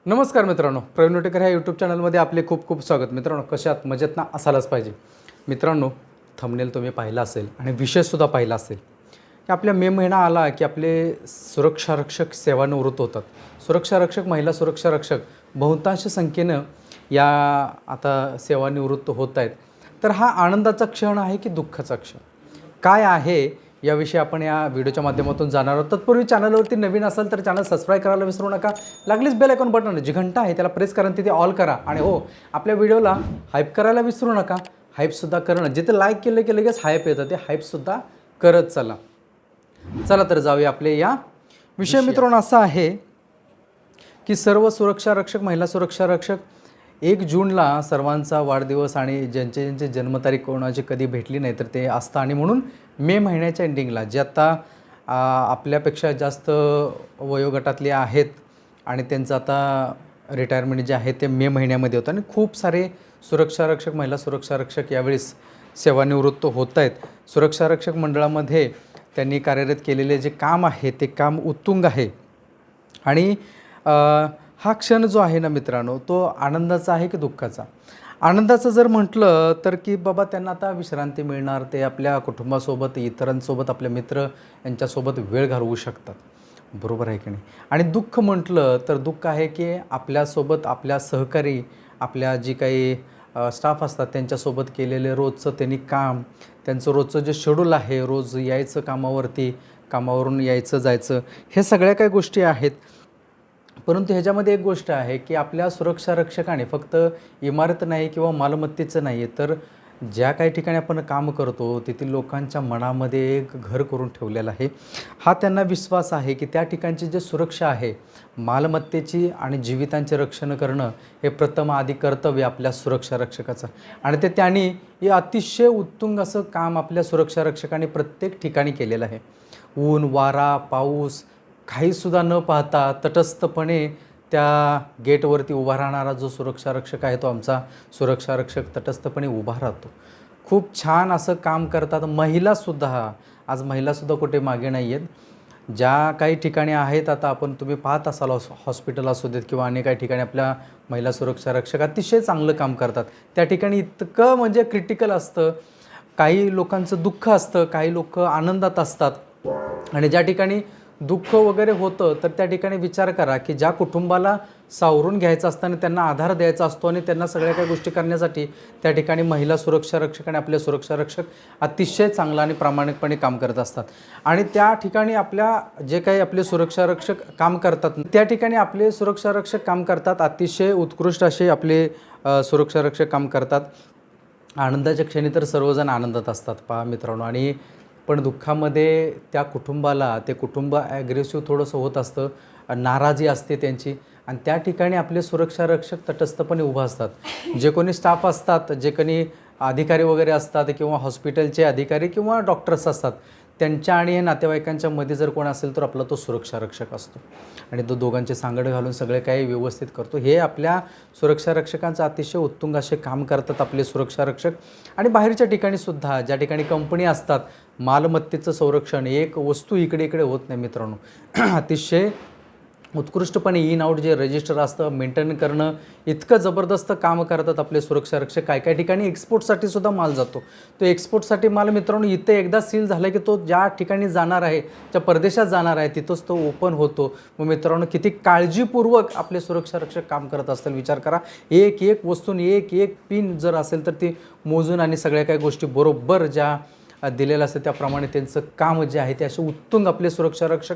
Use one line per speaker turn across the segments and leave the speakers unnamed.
नमस्कार मित्रांनो, प्रवीण लोटेकर ह्या यूट्यूब चॅनलमध्ये आपले खूप खूप स्वागत. मित्रांनो, कशात मजेत ना असायलाच पाहिजे. मित्रांनो, थंबनेल तुम्ही पाहिला असेल आणि विषयसुद्धा पाहिला असेल की आपल्या मे महिना आला की आपले सुरक्षारक्षक सेवानिवृत्त होतात. सुरक्षारक्षक, महिला सुरक्षारक्षक बहुतांश संख्येनं या आता सेवानिवृत्त होत आहेत. तर हा आनंदाचा क्षण आहे की दुःखाचा क्षण काय आहे याविषयी आपण या व्हिडिओच्या माध्यमातून जाणार आहोत. तत्पूर्वी चॅनलवरती नवीन असेल तर चॅनल सबस्क्राईब करायला विसरू नका. लागलीच बेल आयकॉन बटन जी घंटा आहे त्याला प्रेस करा, तिथे ऑल करा. आणि हो, आपल्या व्हिडिओला हाईप करायला विसरू नका. हाईपसुद्धा करणं, जिथे लाईक केलं की लगेच हाईप येतं ते हाईपसुद्धा करत चला. तर जाऊया आपले या विषय. मित्रांनो, असा आहे की सर्व सुरक्षारक्षक, महिला सुरक्षारक्षक 1 जूनला सर्वांचा वाढदिवस आणि ज्यांचे जन्मतारीख कोणाची कधी भेटली नाही तर ते असतं. आणि म्हणून मे महिन्याच्या एंडिंगला जे आता आपल्यापेक्षा जास्त वयोगटातले आहेत आणि त्यांचं आता रिटायरमेंट जे आहे ते मे महिन्यामध्ये होतं आणि खूप सारे सुरक्षारक्षक, महिला सुरक्षारक्षक यावेळेस सेवानिवृत्त होत आहेत. सुरक्षारक्षक मंडळामध्ये त्यांनी कार्यरत केलेले जे काम आहे ते काम उत्तुंग आहे. आणि हा क्षण जो आहे ना मित्रांनो, तो आनंदाचा आहे की दुःखाचा? आनंदाचं जर म्हटलं तर की बाबा त्यांना आता विश्रांती मिळणार, ते आपल्या कुटुंबासोबत, इतरांसोबत, आपले मित्र यांच्यासोबत वेळ घालवू शकतात. बरोबर आहे की नाही? आणि दुःख म्हटलं तर दुःख आहे की आपल्यासोबत आपल्या सहकारी, आपल्या जी काही स्टाफ असतात त्यांच्यासोबत केलेले रोजचं त्यांनी काम, त्यांचं रोजचं जे शेड्यूल आहे, रोज यायचं कामावरती, कामावरून यायचं जायचं, हे सगळ्या काही गोष्टी आहेत. परंतु ह्याच्यामध्ये एक गोष्ट आहे की आपल्या सुरक्षारक्षकाने फक्त इमारत नाही किंवा मालमत्तेचं नाही आहे, तर ज्या काही ठिकाणी आपण काम करतो तेथील लोकांच्या मनामध्ये एक घर करून ठेवलेला आहे. हा त्यांना विश्वास आहे की त्या ठिकाणची जी सुरक्षा आहे, मालमत्तेची आणि जीवितांचे रक्षण करणं हे प्रथम आधी कर्तव्य आपल्या सुरक्षारक्षकाचं. आणि ते त्यांनी हे अतिशय उत्तुंग असं काम आपल्या सुरक्षारक्षकाने प्रत्येक ठिकाणी केलेलं आहे. ऊन, वारा, पाऊस काहीसुद्धा न पाहता तटस्थपणे त्या गेटवरती उभा राहणारा जो सुरक्षारक्षक आहे तो आमचा सुरक्षारक्षक तटस्थपणे उभा राहतो. खूप छान असं काम करतात. महिलासुद्धा, आज महिलासुद्धा कुठे मागे नाही आहेत. ज्या काही ठिकाणी आहेत, आता तुम्ही पाहत असाल हॉस्पिटल असू देत किंवा अनेक काही ठिकाणी आपल्या महिला सुरक्षारक्षक अतिशय चांगलं काम करतात. त्या ठिकाणी इतकं म्हणजे क्रिटिकल असतं, काही लोकांचं दुःख असतं, काही लोक आनंदात असतात. आणि ज्या ठिकाणी दुःख वगैरे होतं तर त्या ठिकाणी विचार करा की ज्या कुटुंबाला सावरून घ्यायचं असतं आणि त्यांना आधार द्यायचा असतो आणि त्यांना सगळ्या काही गोष्टी करण्यासाठी त्या ठिकाणी महिला सुरक्षारक्षक आणि आपले सुरक्षारक्षक अतिशय चांगलं आणि प्रामाणिकपणे काम करत असतात. आणि त्या ठिकाणी आपल्या जे काही आपले सुरक्षारक्षक काम करतात, त्या ठिकाणी आपले सुरक्षारक्षक काम करतात, अतिशय उत्कृष्ट असे आपले सुरक्षारक्षक काम करतात. आनंदाच्या क्षणी तर सर्वजण आनंदात असतात पहा मित्रांनो. आणि पण दुःखामध्ये त्या कुटुंबाला, ते कुटुंब ॲग्रेसिव्ह थोडंसं होत असतं, नाराजी असते त्यांची. आणि त्या ठिकाणी आपले सुरक्षारक्षक तटस्थपणे उभा असतात. जे कोणी स्टाफ असतात, जे कोणी अधिकारी वगैरे असतात किंवा हॉस्पिटलचे अधिकारी किंवा डॉक्टर्स असतात, त्यांच्या आणि हे नातेवाईकांच्या मध्ये जर कोण असेल तर आपला तो सुरक्षारक्षक असतो. आणि तो दोघांचे सांगड घालून सगळे काही व्यवस्थित करतो. हे आपल्या सुरक्षारक्षकांचं अतिशय उत्तुंग असे काम करतात आपले सुरक्षारक्षक. आणि बाहेरच्या ठिकाणीसुद्धा, ज्या ठिकाणी कंपनी असतात, मालमत्तेचं संरक्षण, एक वस्तू इकडे इकडे होत नाही मित्रांनो. अतिशय उत्कृष्टपणे इन आउट जे रजिस्टर असतं मेंटेन करणं, इतकं जबरदस्त काम करतात आपले सुरक्षारक्षक. काय काय ठिकाणी एक्सपोर्टसाठी सुद्धा माल जातो. तो एक्सपोर्टसाठी माल मित्रांनो इथे एकदा सील झाला की तो ज्या ठिकाणी जाणार आहे, ज्या परदेशात जाणार आहे, तिथंच तो ओपन होतो. मग मित्रांनो, किती काळजीपूर्वक आपले सुरक्षारक्षक काम करत असतील विचार करा. एक एक वस्तून एक एक पिन जर असेल तर ती मोजून आणि सगळ्या काही गोष्टी बरोबर ज्या दिलेलं असतं त्याप्रमाणे त्यांचं काम जे आहे ते असे उत्तुंग आपले सुरक्षारक्षक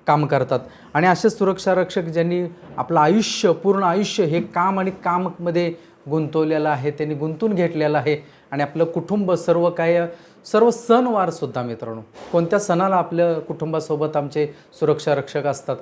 काम करतात. आणि असे सुरक्षारक्षक ज्यांनी आपलं आयुष्य, पूर्ण आयुष्य हे काम आणि काममध्ये गुंतवलेलं आहे, त्यांनी गुंतून घेतलेलं आहे. आणि आपलं कुटुंब, सर्व सणवारसुद्धा मित्रांनो, कोणत्या सणाला आपल्या कुटुंबासोबत आमचे सुरक्षारक्षक असतात.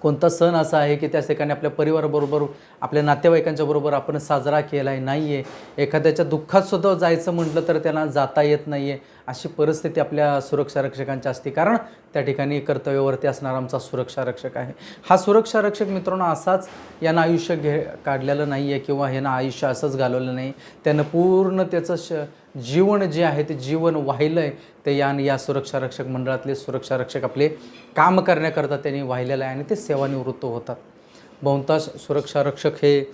कोणता सण असा आहे की त्या ठिकाणी आपल्या परिवाराबरोबर, आपल्या नातेवाईकांच्या बरोबर आपण साजरा केला आहे नाही आहे. एखाद्याच्या दुःखातसुद्धा जायचं म्हटलं तर त्यांना जाता येत नाही आहे, अशी परिस्थिती आपल्या सुरक्षारक्षकांची असते. कारण त्या ठिकाणी कर्तव्यावरती असणारा आमचा सुरक्षारक्षक आहे. हा सुरक्षारक्षक मित्रांनो असाच यानं आयुष्य काढलेलं नाही आहे किंवा ह्यानं आयुष्य असंच घालवलं नाही. त्यानं पूर्ण त्याचं जीवन जे आहे ते जीवन वाहिलं आहे ते या सुरक्षारक्षक मंडळातले सुरक्षारक्षक आपले काम करण्याकरता त्यांनी वाहिलेलं आहे आणि ते सेवानिवृत्त होतात. बहुतांश सुरक्षा रक्षक हे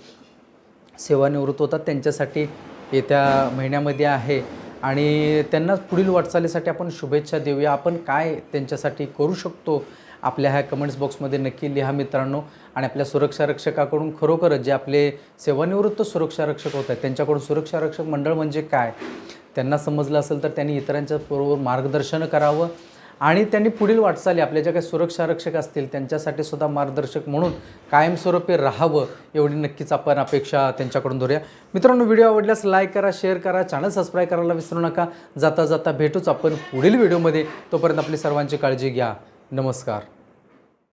सेवानिवृत्त होतात, त्यांच्यासाठी येत्या महिन्यामध्ये आहे आणि त्यांना पुढील वाटचालीसाठी आपण शुभेच्छा देऊया. आपण काय त्यांच्यासाठी करू शकतो आपल्या ह्या कमेंट्स बॉक्समध्ये नक्की लिहा मित्रांनो. आणि आपल्या सुरक्षा रक्षकाकडून खरोखरच जे आपले सेवानिवृत्त सुरक्षा रक्षक होत आहेत त्यांच्याकडून सुरक्षा रक्षक मंडळ म्हणजे काय त्यांना समजलं असेल तर त्यांनी इतरांच्या बरोबर मार्गदर्शन करावं आणि त्यांनी पुढील वाटचाली आपल्या ज्या काही सुरक्षा रक्षक असतील त्यांच्यासाठी सुद्धा मार्गदर्शक म्हणून कायमस्वरूपी राहावं एवढी नक्कीच आपण अपेक्षा त्यांच्याकडून धरूया. मित्रांनो, व्हिडिओ आवडल्यास लाईक करा, शेअर करा, चॅनल सबस्क्राईब करायला विसरू नका. जाता जाता भेटूच आपण पुढील व्हिडिओमध्ये. तोपर्यंत आपली सर्वांची काळजी घ्या. नमस्कार.